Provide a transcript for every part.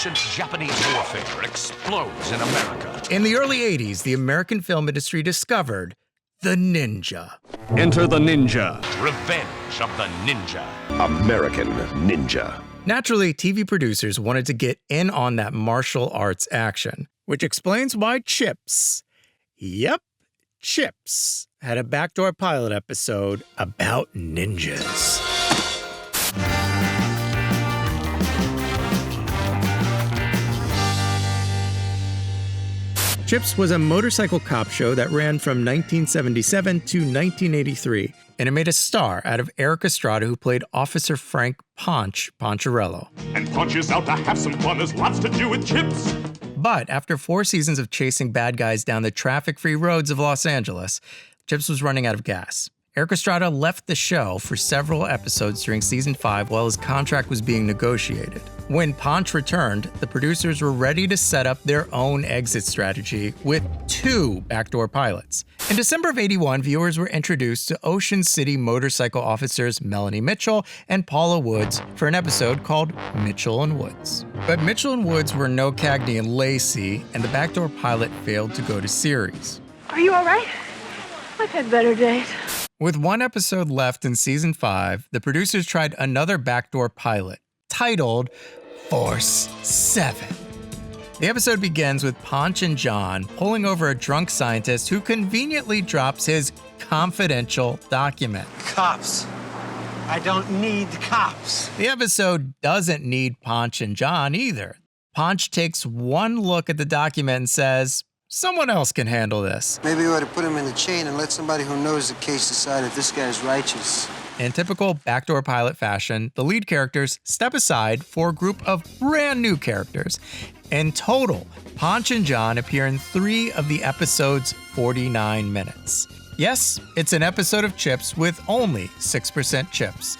ancient Japanese warfare explodes in America. In the early 80s, the American film industry discovered the ninja. Enter the ninja. Revenge of the Ninja. American Ninja. Naturally, TV producers wanted to get in on that martial arts action, which explains why CHiPs, yep, CHiPs, had a backdoor pilot episode about ninjas. CHiPs was a motorcycle cop show that ran from 1977 to 1983, and it made a star out of Eric Estrada, who played Officer Frank Poncherello. And Ponch is out to have some fun. There's lots to do with CHiPs. But after 4 seasons of chasing bad guys down the traffic-free roads of Los Angeles, CHiPs was running out of gas. Eric Estrada left the show for several episodes during season 5 while his contract was being negotiated. When Ponch returned, the producers were ready to set up their own exit strategy with 2 backdoor pilots. In December of '81, viewers were introduced to Ocean City motorcycle officers Melanie Mitchell and Paula Woods for an episode called Mitchell and Woods. But Mitchell and Woods were no Cagney and Lacey, and the backdoor pilot failed to go to series. Are you all right? I've had better days. With 1 episode left in season 5, the producers tried another backdoor pilot, titled Force 7. The episode begins with Ponch and John pulling over a drunk scientist who conveniently drops his confidential document. Cops. I don't need cops. The episode doesn't need Ponch and John either. Ponch takes one look at the document and says, "Someone else can handle this." Maybe we ought to put him in the chain and let somebody who knows the case decide if this guy's righteous. In typical backdoor pilot fashion, the lead characters step aside for a group of brand new characters. In total, Ponch and John appear in 3 of the episode's 49 minutes. Yes, it's an episode of CHiPs with only 6% chips.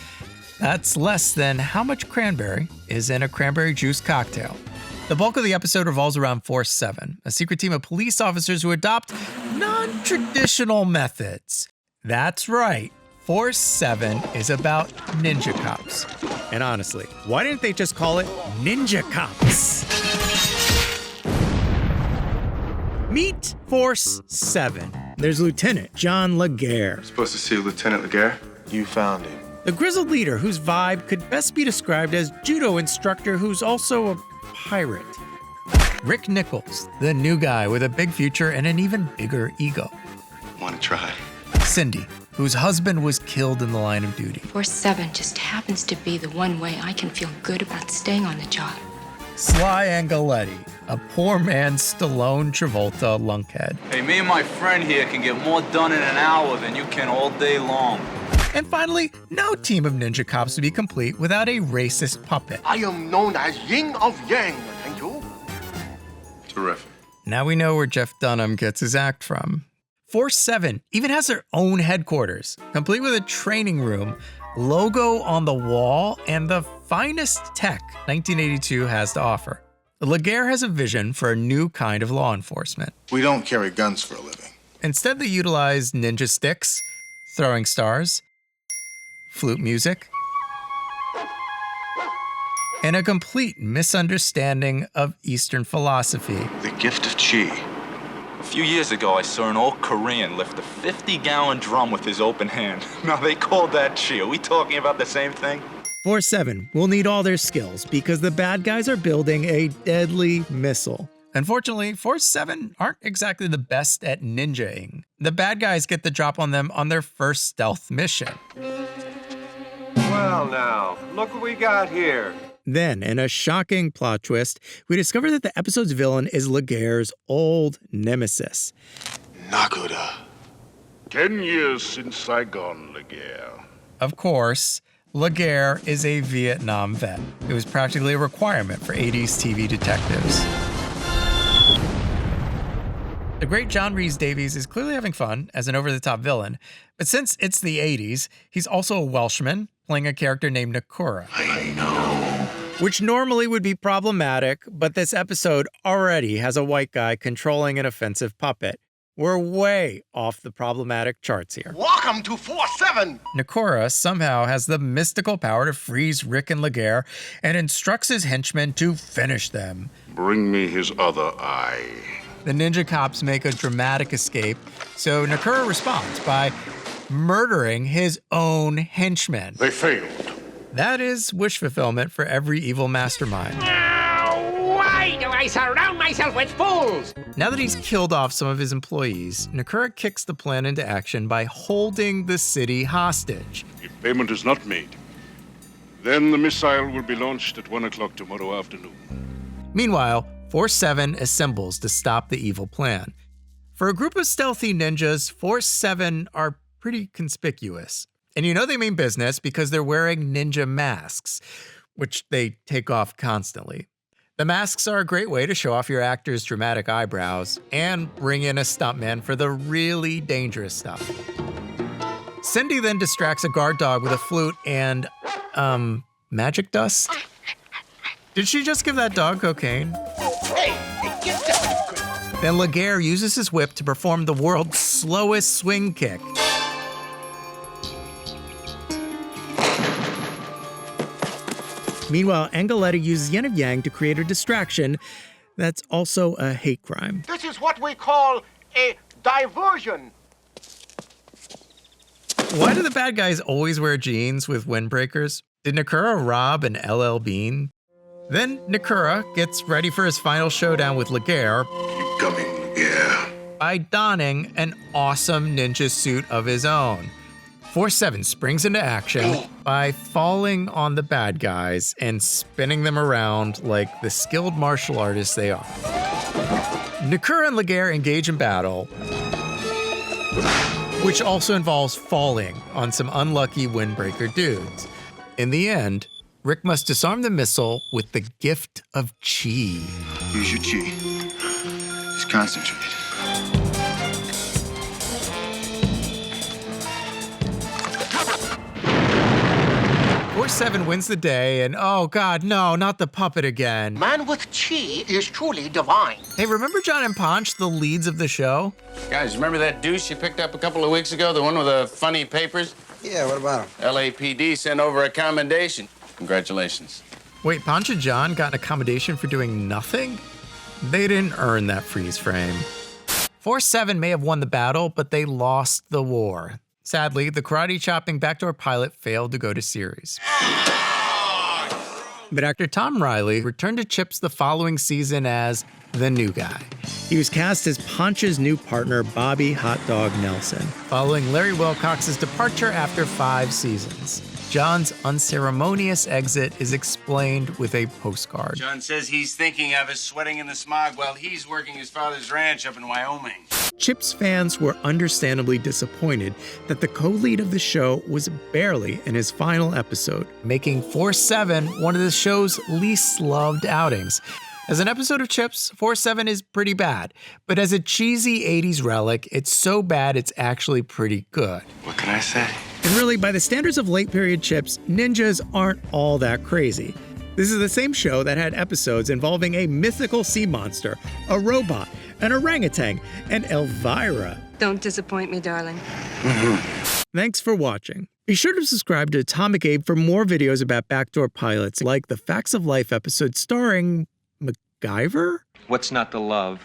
That's less than how much cranberry is in a cranberry juice cocktail. The bulk of the episode revolves around Force 7, a secret team of police officers who adopt non-traditional methods. That's right, Force 7 is about ninja cops. And honestly, why didn't they just call it Ninja Cops? Meet Force 7. There's Lieutenant John Laguerre. Supposed to see Lieutenant Laguerre? You found him. The grizzled leader whose vibe could best be described as judo instructor who's also a pirate. Rick Nichols, the new guy with a big future and an even bigger ego. Want to try? Cindy, whose husband was killed in the line of duty. Force 7 just happens to be the one way I can feel good about staying on the job. Sly Angeletti, a poor man's Stallone Travolta lunkhead. Hey, me and my friend here can get more done in an hour than you can all day long. And finally, no team of ninja cops would be complete without a racist puppet. I am known as Yin of Yang, thank you. Terrific. Now we know where Jeff Dunham gets his act from. Force 7 even has their own headquarters, complete with a training room, logo on the wall, and the finest tech 1982 has to offer. Laguerre has a vision for a new kind of law enforcement. We don't carry guns for a living. Instead, they utilize ninja sticks, throwing stars, flute music, and a complete misunderstanding of Eastern philosophy. The gift of chi. A few years ago, I saw an old Korean lift a 50-gallon drum with his open hand. Now, they called that chi. Are we talking about the same thing? Force 7 will need all their skills because the bad guys are building a deadly missile. Unfortunately, Force 7 aren't exactly the best at ninjaing. The bad guys get the drop on them on their first stealth mission. Well now, look what we got here. Then, in a shocking plot twist, we discover that the episode's villain is Laguerre's old nemesis. Nakuda. 10 years since Saigon, Laguerre. Of course, Laguerre is a Vietnam vet. It was practically a requirement for 80s TV detectives. The great Rhys Davies is clearly having fun as an over-the-top villain, but since it's the 80s, he's also a Welshman, playing a character named Nakura. I know. Which normally would be problematic, but this episode already has a white guy controlling an offensive puppet. We're way off the problematic charts here. Welcome to 4-7. Nakura somehow has the mystical power to freeze Rick and Laguerre and instructs his henchmen to finish them. Bring me his other eye. The ninja cops make a dramatic escape, so Nakura responds by murdering his own henchmen. They failed. That is wish fulfillment for every evil mastermind. Why do I surround myself with fools? Now that he's killed off some of his employees, Nakura kicks the plan into action by holding the city hostage. If payment is not made, then the missile will be launched at 1 o'clock tomorrow afternoon. Meanwhile, Force 7 assembles to stop the evil plan. For a group of stealthy ninjas, Force 7 are pretty conspicuous. And you know they mean business because they're wearing ninja masks, which they take off constantly. The masks are a great way to show off your actor's dramatic eyebrows and bring in a stuntman for the really dangerous stuff. Cindy then distracts a guard dog with a flute and, magic dust? Did she just give that dog cocaine? Hey, get down. Then Laguerre uses his whip to perform the world's slowest swing kick. Meanwhile, Angeletta uses Yin of Yang to create a distraction that's also a hate crime. This is what we call a diversion. Why do the bad guys always wear jeans with windbreakers? Did Nakura rob an LL Bean? Then Nakura gets ready for his final showdown with Laguerre Keep coming, Laguerre. by donning an awesome ninja suit of his own. Force 7 springs into action by falling on the bad guys and spinning them around like the skilled martial artists they are. Nakura and Laguerre engage in battle, which also involves falling on some unlucky windbreaker dudes. In the end, Rick must disarm the missile with the gift of chi. Use your chi. Just concentrate. Force 7 wins the day, and oh god, no, not the puppet again. Man with chi is truly divine. Hey, remember John and Ponch, the leads of the show? Guys, remember that douche you picked up a couple of weeks ago? The one with the funny papers? Yeah, what about him? LAPD sent over a commendation. Congratulations. Wait, Ponch and John got an accommodation for doing nothing? They didn't earn that freeze frame. Force 7 may have won the battle, but they lost the war. Sadly, the karate-chopping backdoor pilot failed to go to series. But actor Tom Riley returned to CHiPs the following season as the new guy. He was cast as Ponch's new partner, Bobby Hot Dog Nelson, following Larry Wilcox's departure after 5 seasons. John's unceremonious exit is explained with a postcard. John says he's thinking of us sweating in the smog while he's working his father's ranch up in Wyoming. CHiPs fans were understandably disappointed that the co-lead of the show was barely in his final episode, making Force 7 one of the show's least loved outings. As an episode of CHiPs, Force 7 is pretty bad, but as a cheesy 80s relic, it's so bad it's actually pretty good. What can I say? And really, by the standards of late period CHiPs, ninjas aren't all that crazy. This is the same show that had episodes involving a mythical sea monster, a robot, an orangutan, and Elvira. Don't disappoint me, darling. Thanks for watching. Be sure to subscribe to Atomic Abe for more videos about backdoor pilots, like the Facts of Life episode starring MacGyver? What's not to love?